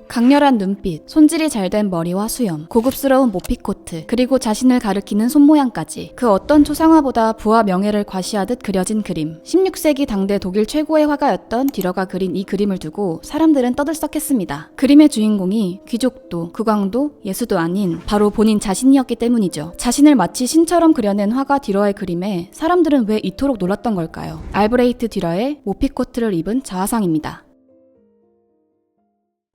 강렬한 눈빛, 손질이 잘 된 머리와 수염, 고급스러운 모피코트, 그리고 자신을 가리키는 손모양까지 그 어떤 초상화보다 부와 명예를 과시하듯 그려진 그림. 16세기 당대 독일 최고의 화가였던 듀러가 그린 이 그림을 두고 사람들은 떠들썩했습니다. 그림의 주인공이 귀족도 국왕도 예수도 아닌 바로 본인 자신이었기 때문이죠. 자신을 마치 신처럼 그려낸 화가 듀러의 그림에 사람들은 왜 이토록 놀랐던 걸까요? 알브레히트 듀러의 모피코트를 입은 자화상입니다.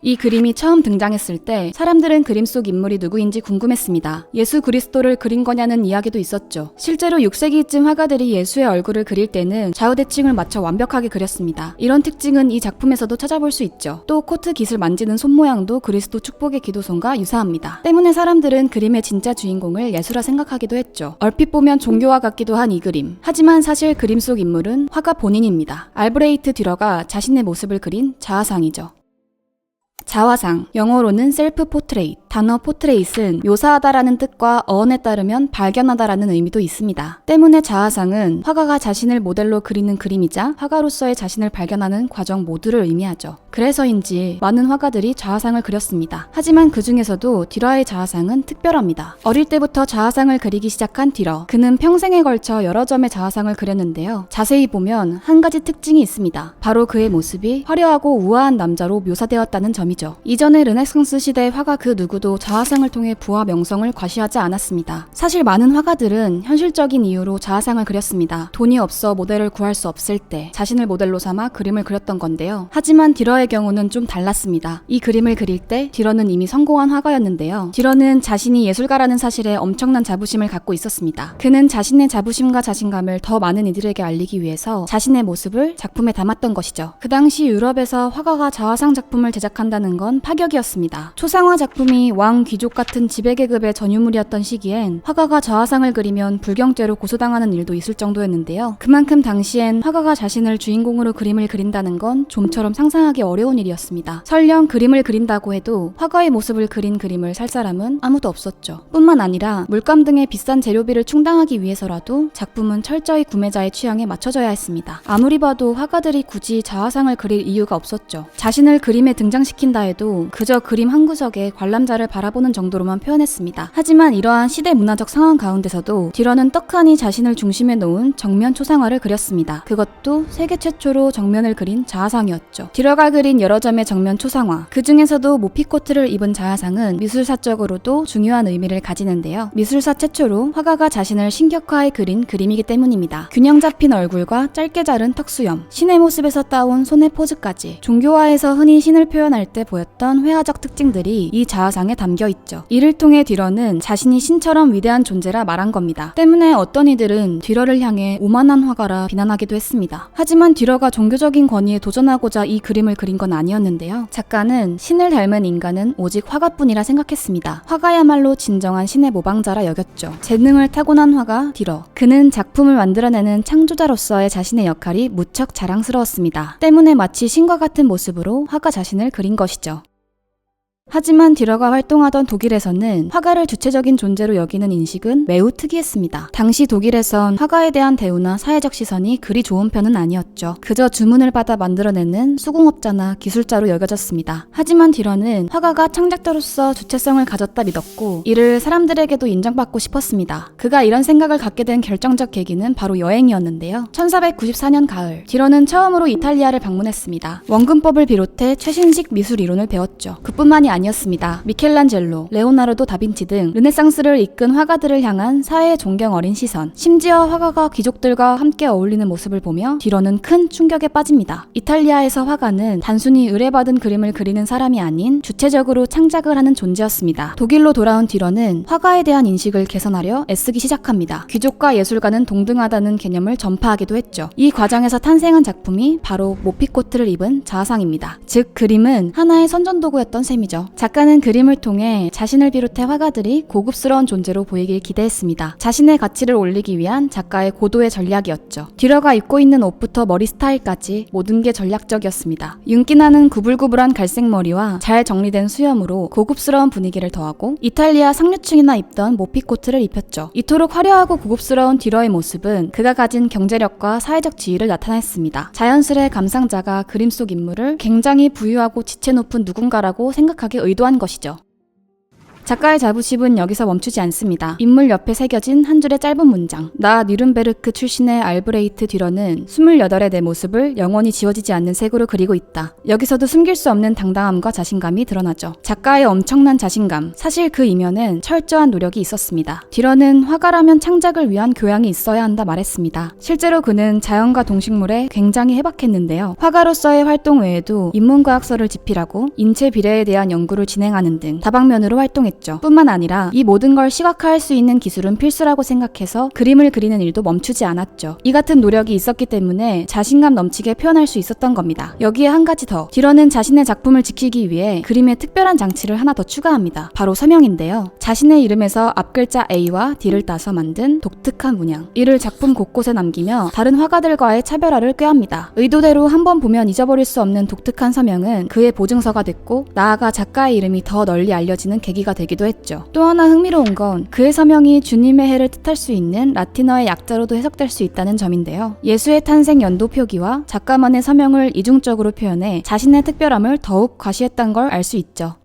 이 그림이 처음 등장했을 때 사람들은 그림 속 인물이 누구인지 궁금했습니다. 예수 그리스도를 그린 거냐는 이야기도 있었죠. 실제로 6세기쯤 화가들이 예수의 얼굴을 그릴 때는 좌우대칭을 맞춰 완벽하게 그렸습니다. 이런 특징은 이 작품에서도 찾아볼 수 있죠. 또 코트 깃을 만지는 손 모양도 그리스도 축복의 기도손과 유사합니다. 때문에 사람들은 그림의 진짜 주인공을 예수라 생각하기도 했죠. 얼핏 보면 종교와 같기도 한 이 그림. 하지만 사실 그림 속 인물은 화가 본인입니다. 알브레히트 듀러가 자신의 모습을 그린 자화상이죠. 자화상, 영어로는 셀프 포트레이트. 단어 포트레이트는 묘사하다라는 뜻과 어원에 따르면 발견하다라는 의미도 있습니다. 때문에 자화상은 화가가 자신을 모델로 그리는 그림이자 화가로서의 자신을 발견하는 과정 모두를 의미하죠. 그래서인지 많은 화가들이 자화상을 그렸습니다. 하지만 그 중에서도 듀러의 자화상은 특별합니다. 어릴 때부터 자화상을 그리기 시작한 듀러. 그는 평생에 걸쳐 여러 점의 자화상을 그렸는데요. 자세히 보면 한 가지 특징이 있습니다. 바로 그의 모습이 화려하고 우아한 남자로 묘사되었다는 점이죠. 이전의 르네상스 시대의 화가 그 누구도 자화상을 통해 부와 명성을 과시하지 않았습니다. 사실 많은 화가들은 현실적인 이유로 자화상을 그렸습니다. 돈이 없어 모델을 구할 수 없을 때 자신을 모델로 삼아 그림을 그렸던 건데요. 하지만 듀러의 경우는 좀 달랐습니다. 이 그림을 그릴 때 듀러는 이미 성공한 화가였는데요. 듀러는 자신이 예술가라는 사실에 엄청난 자부심을 갖고 있었습니다. 그는 자신의 자부심과 자신감을 더 많은 이들에게 알리기 위해서 자신의 모습을 작품에 담았던 것이죠. 그 당시 유럽에서 화가가 자화상 작품을 제작한다는 건 파격이었습니다. 초상화 작품이 왕, 귀족 같은 지배계급의 전유물이었던 시기엔 화가가 자화상을 그리면 불경죄로 고소당하는 일도 있을 정도였는데요. 그만큼 당시엔 화가가 자신을 주인공으로 그림을 그린다는 건 좀처럼 상상하기 어려운 일이었습니다. 설령 그림을 그린다고 해도 화가의 모습을 그린 그림을 살 사람은 아무도 없었죠. 뿐만 아니라 물감 등의 비싼 재료비를 충당하기 위해서라도 작품은 철저히 구매자의 취향에 맞춰져야 했습니다. 아무리 봐도 화가들이 굳이 자화상을 그릴 이유가 없었죠. 자신을 그림에 등장시킨다 해도 그저 그림 한 구석에 관람자를 바라보는 정도로만 표현했습니다. 하지만 이러한 시대 문화적 상황 가운데서도 듀러는 떡하니 자신을 중심에 놓은 정면 초상화를 그렸습니다. 그것도 세계 최초로 정면을 그린 자화상이었죠. 듀러가 그린 여러 점의 정면 초상화, 그 중에서도 모피코트를 입은 자화상은 미술사적으로도 중요한 의미를 가지는데요. 미술사 최초로 화가가 자신을 신격화해 그린 그림이기 때문입니다. 균형 잡힌 얼굴과 짧게 자른 턱수염, 신의 모습에서 따온 손의 포즈까지 종교화에서 흔히 신을 표현할 때 보였던 회화적 특징들이 이 자화상에 담겨 있죠. 이를 통해 듀러는 자신이 신처럼 위대한 존재라 말한 겁니다. 때문에 어떤 이들은 듀러를 향해 오만한 화가라 비난하기도 했습니다. 하지만 듀러가 종교적인 권위에 도전하고자 이 그림을 그린 건 아니었는데요. 작가는 신을 닮은 인간은 오직 화가뿐이라 생각했습니다. 화가야말로 진정한 신의 모방자라 여겼죠. 재능을 타고난 화가 듀러. 그는 작품을 만들어내는 창조자로서의 자신의 역할이 무척 자랑스러웠습니다. 때문에 마치 신과 같은 모습으로 화가 자신을 그린 것이죠. 하지만 듀러가 활동하던 독일에서는 화가를 주체적인 존재로 여기는 인식은 매우 특이했습니다. 당시 독일에선 화가에 대한 대우나 사회적 시선이 그리 좋은 편은 아니었죠. 그저 주문을 받아 만들어내는 수공업자나 기술자로 여겨졌습니다. 하지만 듀러는 화가가 창작자로서 주체성을 가졌다 믿었고 이를 사람들에게도 인정받고 싶었습니다. 그가 이런 생각을 갖게 된 결정적 계기는 바로 여행이었는데요. 1494년 가을, 듀러는 처음으로 이탈리아를 방문했습니다. 원근법을 비롯해 최신식 미술 이론을 배웠죠. 그뿐만이 아니었습니다. 미켈란젤로, 레오나르도 다빈치 등 르네상스를 이끈 화가들을 향한 사회의 존경 어린 시선, 심지어 화가가 귀족들과 함께 어울리는 모습을 보며 듀러는 큰 충격에 빠집니다. 이탈리아에서 화가는 단순히 의뢰받은 그림을 그리는 사람이 아닌 주체적으로 창작을 하는 존재였습니다. 독일로 돌아온 듀러는 화가에 대한 인식을 개선하려 애쓰기 시작합니다. 귀족과 예술가는 동등하다는 개념을 전파하기도 했죠. 이 과정에서 탄생한 작품이 바로 모피코트를 입은 자화상입니다. 즉 그림은 하나의 선전도구였던 셈이죠. 있었죠. 작가는 그림을 통해 자신을 비롯해 화가들이 고급스러운 존재로 보이길 기대했습니다. 자신의 가치를 올리기 위한 작가의 고도의 전략이었죠. 듀러가 입고 있는 옷부터 머리 스타일까지 모든 게 전략적이었습니다. 윤기나는 구불구불한 갈색 머리와 잘 정리된 수염으로 고급스러운 분위기를 더하고 이탈리아 상류층이나 입던 모피 코트를 입혔죠. 이토록 화려하고 고급스러운 듀러의 모습은 그가 가진 경제력과 사회적 지위를 나타냈습니다. 자연스레 감상자가 그림 속 인물을 굉장히 부유하고 지체 높은 누군가라고 생각하게 의도한 것이죠. 작가의 자부심은 여기서 멈추지 않습니다. 인물 옆에 새겨진 한 줄의 짧은 문장. 나 뉘른베르크 출신의 알브레이트 듀러는 28의 내 모습을 영원히 지워지지 않는 색으로 그리고 있다. 여기서도 숨길 수 없는 당당함과 자신감이 드러나죠. 작가의 엄청난 자신감. 사실 그 이면엔 철저한 노력이 있었습니다. 듀러는 화가라면 창작을 위한 교양이 있어야 한다 말했습니다. 실제로 그는 자연과 동식물에 굉장히 해박했는데요. 화가로서의 활동 외에도 인문과학서를 집필하고 인체 비례에 대한 연구를 진행하는 등 다방면으로 활동했습니다. 뿐만 아니라 이 모든 걸 시각화할 수 있는 기술은 필수라고 생각해서 그림을 그리는 일도 멈추지 않았죠. 이 같은 노력이 있었기 때문에 자신감 넘치게 표현할 수 있었던 겁니다. 여기에 한 가지 더. 듀러는 자신의 작품을 지키기 위해 그림에 특별한 장치를 하나 더 추가합니다. 바로 서명인데요. 자신의 이름에서 앞글자 A와 D를 따서 만든 독특한 문양. 이를 작품 곳곳에 남기며 다른 화가들과의 차별화를 꾀합니다. 의도대로 한번 보면 잊어버릴 수 없는 독특한 서명은 그의 보증서가 됐고 나아가 작가의 이름이 더 널리 알려지는 계기가 되기도 했죠. 또 하나 흥미로운 건 그의 서명이 주님의 해를 뜻할 수 있는 라틴어의 약자로도 해석될 수 있다는 점인데요. 예수의 탄생 연도 표기와 작가만의 서명을 이중적으로 표현해 자신의 특별함을 더욱 과시했던 걸 알 수 있죠.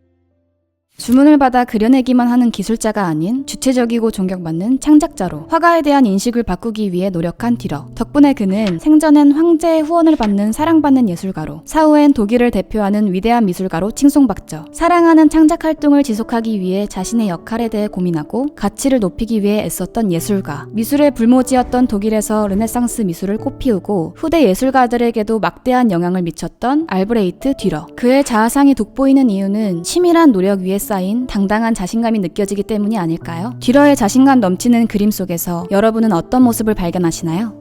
주문을 받아 그려내기만 하는 기술자가 아닌 주체적이고 존경받는 창작자로 화가에 대한 인식을 바꾸기 위해 노력한 듀러. 덕분에 그는 생전엔 황제의 후원을 받는 사랑받는 예술가로, 사후엔 독일을 대표하는 위대한 미술가로 칭송받죠. 사랑하는 창작 활동을 지속하기 위해 자신의 역할에 대해 고민하고 가치를 높이기 위해 애썼던 예술가. 미술의 불모지였던 독일에서 르네상스 미술을 꽃피우고 후대 예술가들에게도 막대한 영향을 미쳤던 알브레이트 듀러. 그의 자아상이 돋보이는 이유는 치밀한 노력 위에 쌓인 당당한 자신감이 느껴지기 때문이 아닐까요? 듀러의 자신감 넘치는 그림 속에서 여러분은 어떤 모습을 발견하시나요?